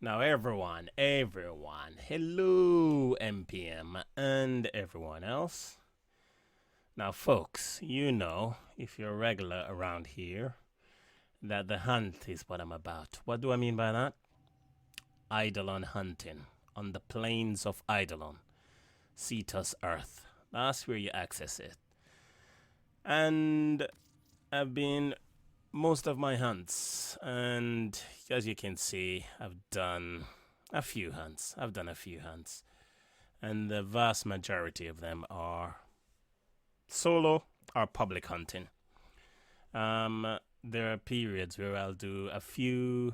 Now, everyone, hello, MPM, and everyone else. Now, folks, you know, if you're a regular around here, that the hunt is what I'm about. What do I mean by that? Eidolon hunting on the plains of Eidolon, Cetus Earth. That's where you access it. And I've been most of my hunts, and as you can see, I've done a few hunts. And the vast majority of them are solo or public hunting. There are periods where I'll do a few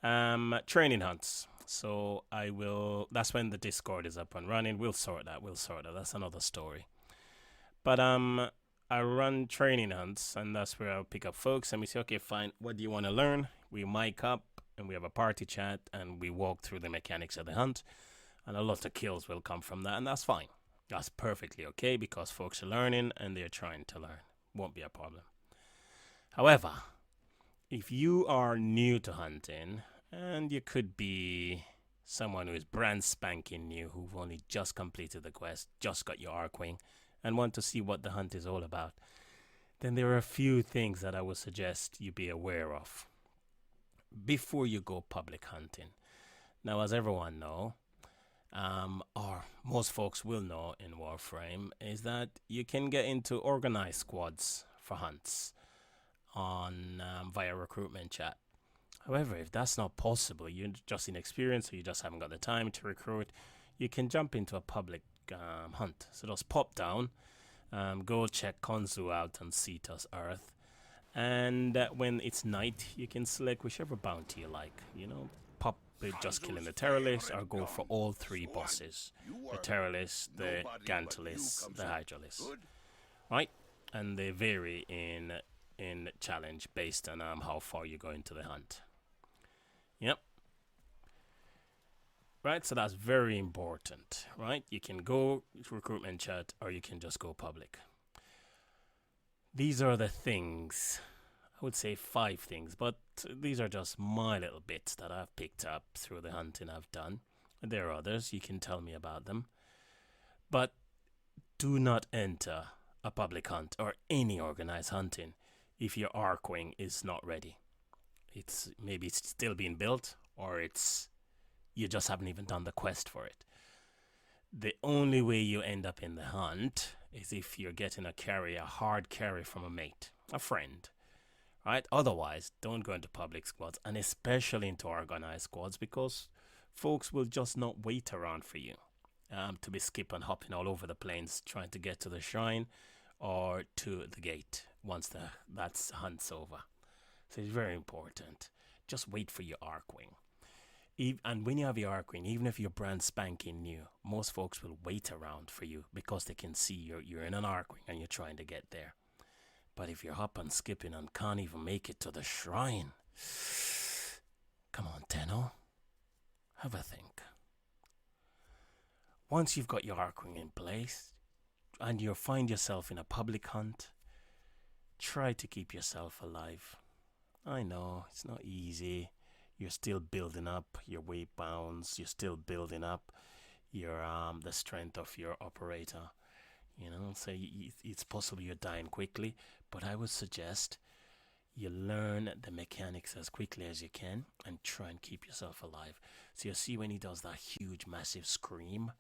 training hunts. So I will. That's when the Discord is up and running. We'll sort that. That's another story. But I run training hunts, and that's where I'll pick up folks and we say, okay, fine. What do you want to learn? We mic up and we have a party chat and we walk through the mechanics of the hunt, and a lot of kills will come from that, and that's fine. That's perfectly okay because folks are learning and they're trying to learn. Won't be a problem. However, if you are new to hunting, and you could be someone who is brand spanking new, who've only just completed the quest, just got your Archwing, and want to see what the hunt is all about, then there are a few things that I would suggest you be aware of before you go public hunting. Now, as everyone know, or most folks will know in Warframe, is that you can get into organized squads for hunts on via recruitment chat. However, if that's not possible, you're just inexperienced or you just haven't got the time to recruit, you can jump into a public hunt. So just pop down, go check Konzu out on Cetus Earth, and when it's night, you can select whichever bounty you like. You know, pop with just killing the Terrorlist or go for all three bosses. The Terrorlist, the Gantalist, the Hydralist. Right? And they vary in challenge based on how far you go into the hunt. Yep. Right, so that's very important, right? You can go recruitment chat or you can just go public. These are the things, I would say 5 things, but these are just my little bits that I've picked up through the hunting I've done. There are others, you can tell me about them. But do not enter a public hunt or any organized hunting if your Archwing is not ready. Maybe it's still being built, or you just haven't even done the quest for it. The only way you end up in the hunt is if you're getting a hard carry from a mate, a friend, right? Otherwise, don't go into public squads, and especially into organized squads, because folks will just not wait around for you to be skipping, hopping all over the plains trying to get to the shrine or to the gate once that's hunt's over. So it's very important. Just wait for your Archwing. And when you have your Archwing, even if you're brand spanking new, most folks will wait around for you because they can see you're in an Archwing and you're trying to get there. But if you're hopping, skipping, and can't even make it to the shrine, come on, Tenno, have a think. Once you've got your Archwing in place and you find yourself in a public hunt, try to keep yourself alive. I know it's not easy. You're still building up your weight bounds. You're still building up your the strength of your operator. You know, so it's possible you're dying quickly, but I would suggest you learn the mechanics as quickly as you can and try and keep yourself alive. So you see when he does that huge, massive scream,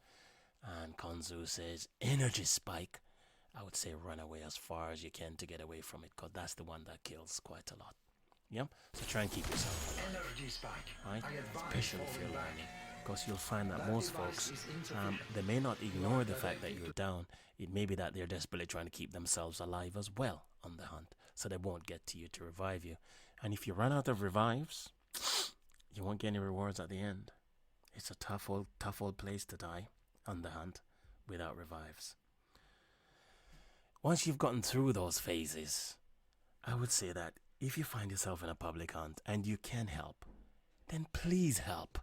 and Konzu says energy spike, I would say run away as far as you can to get away from it, because that's the one that kills quite a lot. Yep, so try and keep yourself alive, right? Especially if you're learning, because you'll find that most folks, they may not ignore the fact that you're down. It may be that they're desperately trying to keep themselves alive as well on the hunt, so they won't get to you to revive you. And if you run out of revives, you won't get any rewards at the end. It's a tough old place to die on the hunt without revives. Once you've gotten through those phases, I would say that if you find yourself in a public hunt and you can help, then please help.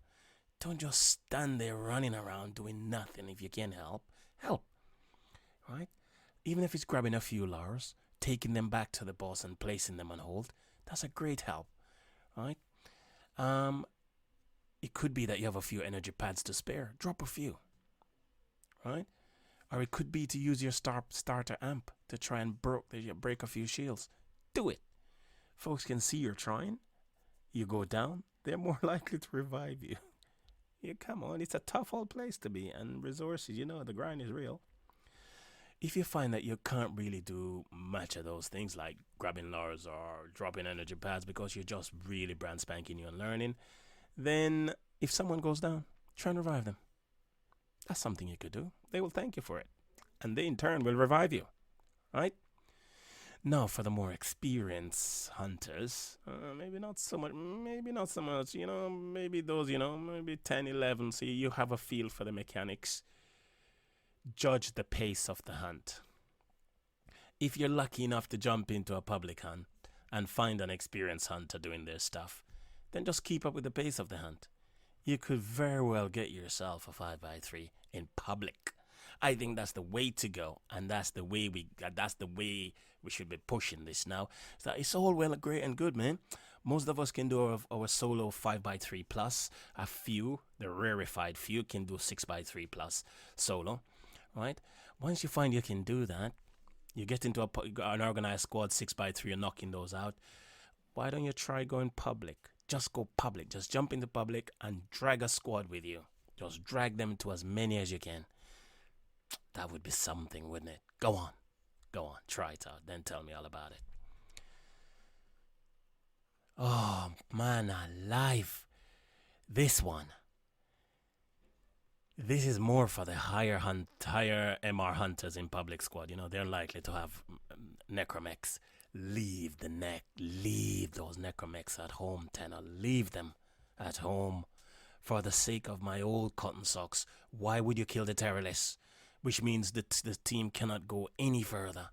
Don't just stand there running around doing nothing. If you can help, help. Right? Even if it's grabbing a few lures, taking them back to the boss and placing them on hold, that's a great help. Right? It could be that you have a few energy pads to spare. Drop a few, right? Or it could be to use your starter amp to try and break a few shields. Do it. Folks can see you're trying. You go down, they're more likely to revive you. Yeah, come on, it's a tough old place to be, and resources, the grind is real. If you find that you can't really do much of those things like grabbing lures or dropping energy pads because you're just really brand spanking new and learning, then if someone goes down, try and revive them. That's something you could do. They will thank you for it, and they in turn will revive you, right? Now, for the more experienced hunters, maybe not so much, maybe those, maybe 10, 11, so you have a feel for the mechanics. Judge the pace of the hunt. If you're lucky enough to jump into a public hunt and find an experienced hunter doing their stuff, then just keep up with the pace of the hunt. You could very well get yourself a 5x3 in public. I think that's the way to go, and that's the way we should be pushing this now. So it's all well great and good, man. Most of us can do our solo 5x3 plus. A few, the rarefied few, can do 6x3 plus solo, right? Once you find you can do that, you get into an organized squad 6x3, you're knocking those out. Why don't you try going public? Just go public. Just jump into public and drag a squad with you. Just drag them to as many as you can. That would be something, wouldn't it? Go on. Try it out. Then tell me all about it. Oh, man alive. This one. This is more for the higher MR hunters in public squad. They're likely to have necromechs. Leave those necromechs at home, Tenor. Leave them at home. For the sake of my old cotton socks, why would you kill the terrorists? Which means that the team cannot go any further.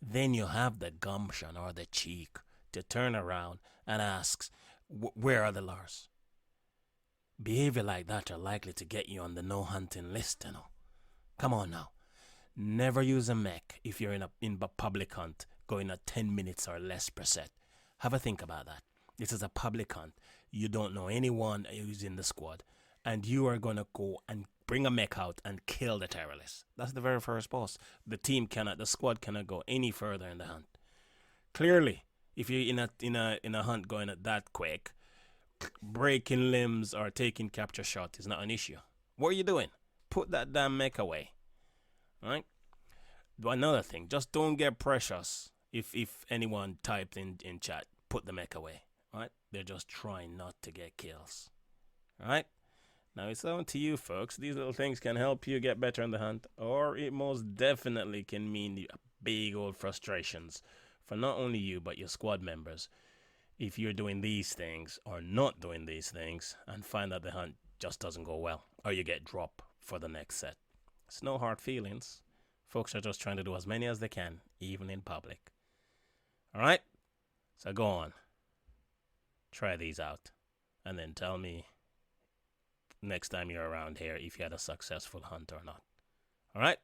Then you have the gumption or the cheek to turn around and ask, where are the lures? Behavior like that are likely to get you on the no hunting list, Come on now. Never use a mech if you're in a public hunt going at 10 minutes or less per set. Have a think about that. This is a public hunt. You don't know anyone who's in the squad, and you are going to go and bring a mech out and kill the terrorists. That's the very first boss. The squad cannot go any further in the hunt. Clearly, if you're in a hunt going at that quick, breaking limbs or taking capture shot is not an issue. What are you doing? Put that damn mech away. Right? Another thing, just don't get precious. If anyone typed in chat, put the mech away. Right? They're just trying not to get kills. Right? Now it's on to you, folks. These little things can help you get better in the hunt, or it most definitely can mean big old frustrations for not only you but your squad members if you're doing these things or not doing these things and find that the hunt just doesn't go well or you get dropped for the next set. It's no hard feelings. Folks are just trying to do as many as they can, even in public. Alright? So go on. Try these out. And then tell me next time you're around here if you had a successful hunt or not. Alright?